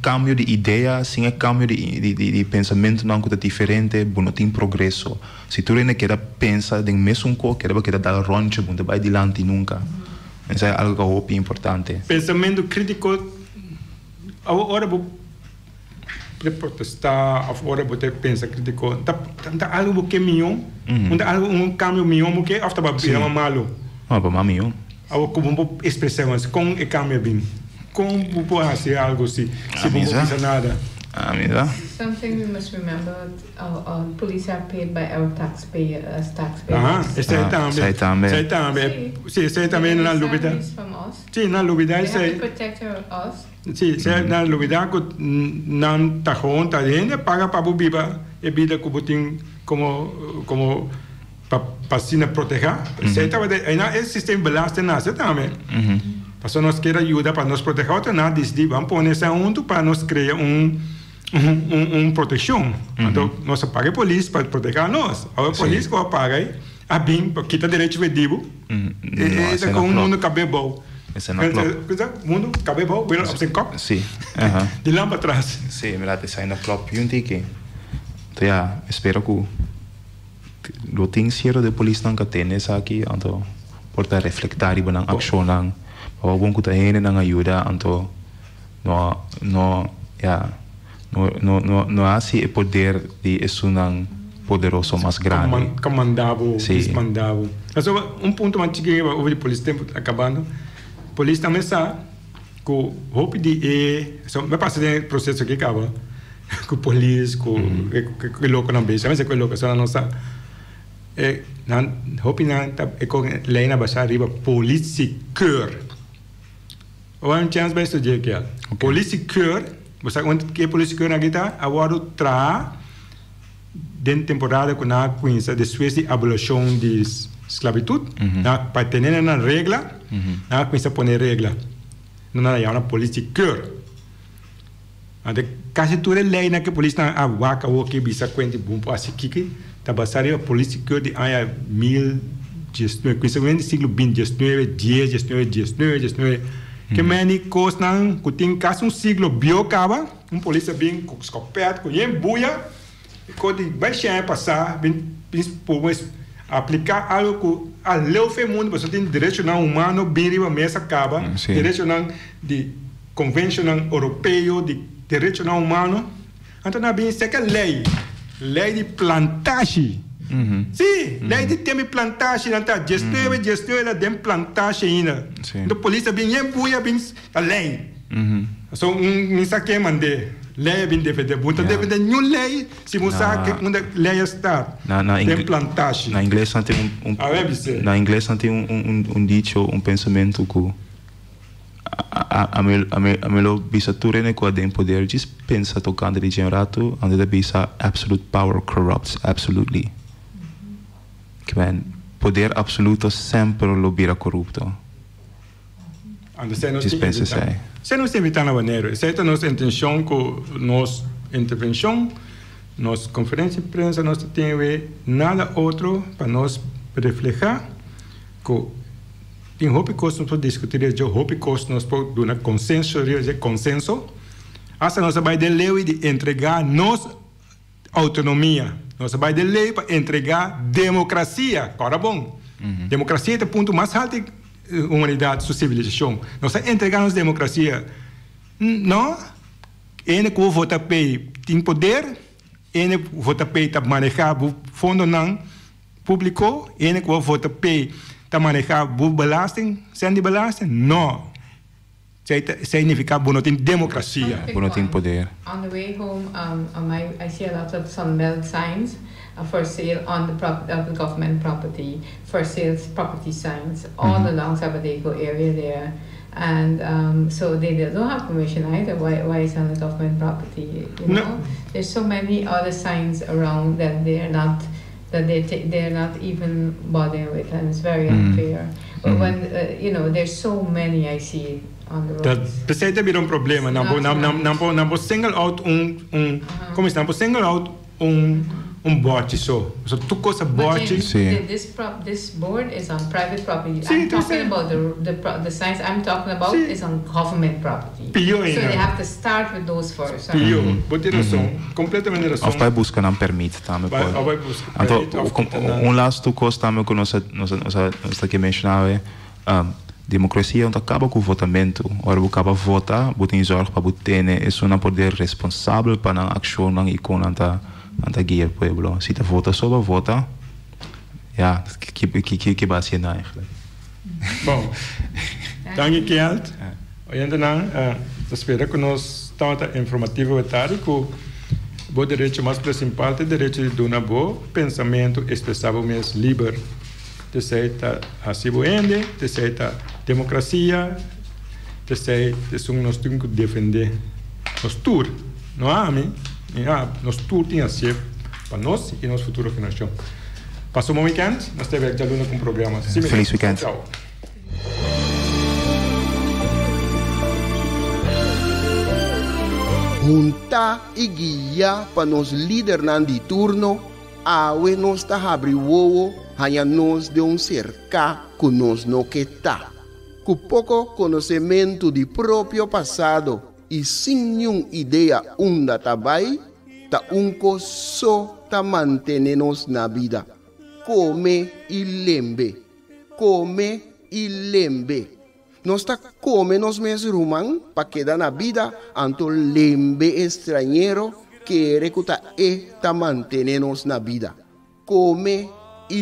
cambio de ideia, sem cambio de pensamento não que é diferente, não tem progresso. Se tu ainda quer pensar de mesmo coisa, quer dar ronche, não vai adiante nunca. Isso é algo que é importante. Pensamento crítico, agora para protestar, agora você pensa crítico, tá algo que é melhor, algo cambio melhor, porque after vai malo. Para mim, como expressamos, com o cambio bem, como pode fazer algo assim, se não precisa nada. Something we must remember: our police are paid by our taxpayers. Isso também. Sim, também na dúvida. Sim, na dúvida they have to protect us. Sim, na dúvida que não tá conta ainda paga para o biba e vida que botin como para se proteger. Sei também ainda esse sistema belasta nada também. Para nós querer ajuda para nos proteger, outro nada decidir vamos pôr nesse assunto para nós criar proteção. Então nós paga a polícia para proteger nós. A polícia que paga a bem para quitar direito vedivo. E com o mundo cabe bom. Esse não o mundo cabe bom, vira sem copo. Sim. De lá para trás. Sim, verdade, sai na club e que. Então já espero que o tinsiero de polícia não tem essa aqui, então porta reflectar e banang action nang bom que tá nang ajuda, então não há se poder de isso não poderoso mais grande. Comandavo, desmandavo. Então ponto mais chique o de polícia tempo acabando. Polícia também sabe que o hope de me passa de processo que acaba com polícia, com louco na beça, mas é que louco só não sabe. Nan hope na com lei na baixa riba politiekeur. Ou um chance para estudar aqui. Politiekeur, você quando que politiekeur na guitarra, agora tra dentro temporada com a coisa depois de abolição de esclavitud, para ter uma regra, na coisa poner regra. Não é uma politiekeur. Ade quase toda lei na que a polícia a vaca o que bisa quente bom assim que tabasari a politiekeur de aya 1019, coisa vem do século 19, 19, que meni coisas não que tem caso século biocaba, polícia bem com escopeta, com buia, que vai chegar passar, bem por aplicar algo que a lei foi mundo, você tem direito não humano, bem a mesa acaba, direito não de convencional europeu de direito não humano, então não bem seca lei de plantagem. Sim, lei de tema plantagem, então gestão ela tem plantagem ainda. Então polícia bem buia bem a lei. Então isso aqui é mandar lei bem defender, então defender nenhuma lei se você que onde lei está. Tem plantagem. Na inglês tem um dicho, um pensamento que a melhor bisa turene ko den poder just pensa tocando de generato and the bisa absolute power corrupts absolutely. Que poder absoluto sempre lo bira corrupto. Just pensa sai. Se não se evita na maneira, certo nossa intenção com nossa intervenção, nossa conferência de imprensa, nós temos nada outro para nós refletir que tem hope cost para discutir já hope cost nós por dar consenso essa nós vai de lei de entregar nossa autonomia nós vai de lei para entregar democracia agora bom democracia é o ponto mais alto da humanidade sua civilização nós entregar nossa democracia não, ele que vota pay tem poder, ele vota pay tá manejar o fundo não público, ele que vota pay tá manejar o belasting, sem de belasting, não. Significa que não tem democracia. Não tem poder. On the way home, I see a lot of Sunbelt signs for sale on the government property, for sale property signs all along Sabadego area there. And so they don't have permission either. Why is on the government property? You know, there's so many other signs around that they're not even bothering with, and it's very unfair. But when there's so many I see on the roads. Dat is weer problema. Nampo single out como se nampo single out bote so tu cosa bote. This board is on private property. I'm talking about the signs I'm talking about is on government property. So they have to start with those first. Pode ter razão, completamente razão. Of vai buscar um permit também pode. Então, last coisa também que nós que mencionava democracia não acaba com o votamento. Ora, você acaba votar, você tem zorg para você ter, é um poder responsável para a ação e com a guia do povo. Se você vota só para votar, ja, que vai ser eigenlijk. Bom, danke Gerd. Ainda não, espero que nós estamos informativos que o direito mais principal é o direito de dar um bom pensamento expressável mais livre. Terceira, a ciboende, terceira, democracia, terceira, nós temos que defender nós tour, não há mim, nós tour tem a ser para nós e nossa futura geração. Passou um weekend, nós temos aqui aluno com programa. Feliz weekend. Tchau. Junta e guia para nos líder de turno, awe nos ta abri wowo, hanya nos de cerca que nos no que tá. Com pouco conhecimento de próprio passado e sem nenhuma ideia onde tá vai, tá só tá manter-nos na vida. Come e lembre. Nós tá come nos mesmos rumang para quedar na vida, anto lembre estrangeiro que recuta tá manter-nos na vida. Come e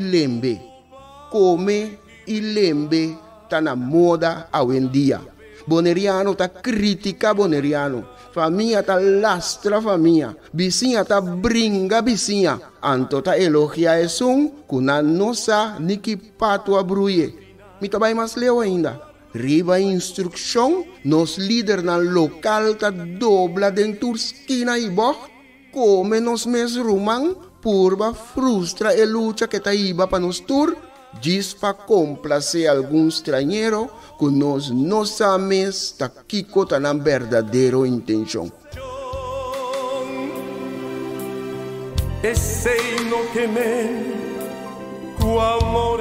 lembre tá na moda hoje em dia. Boneriano tá critica boneriano. Família tá lastra família. Vizinha tá brinca vizinha. Anto tá elogia esum, kuna nossa niki pato abruye. Me tá bem mais leu ainda. Riba instrução, nos líder na local tá dobla dentro esquina e boh. Come nos mes rumang, purba frustra e luta que tá iba para nos tur. Diz para complacer algum estrangeiro que nós não sabemos tá kiko tá na verdadeira intenção. Esse no que me, com amor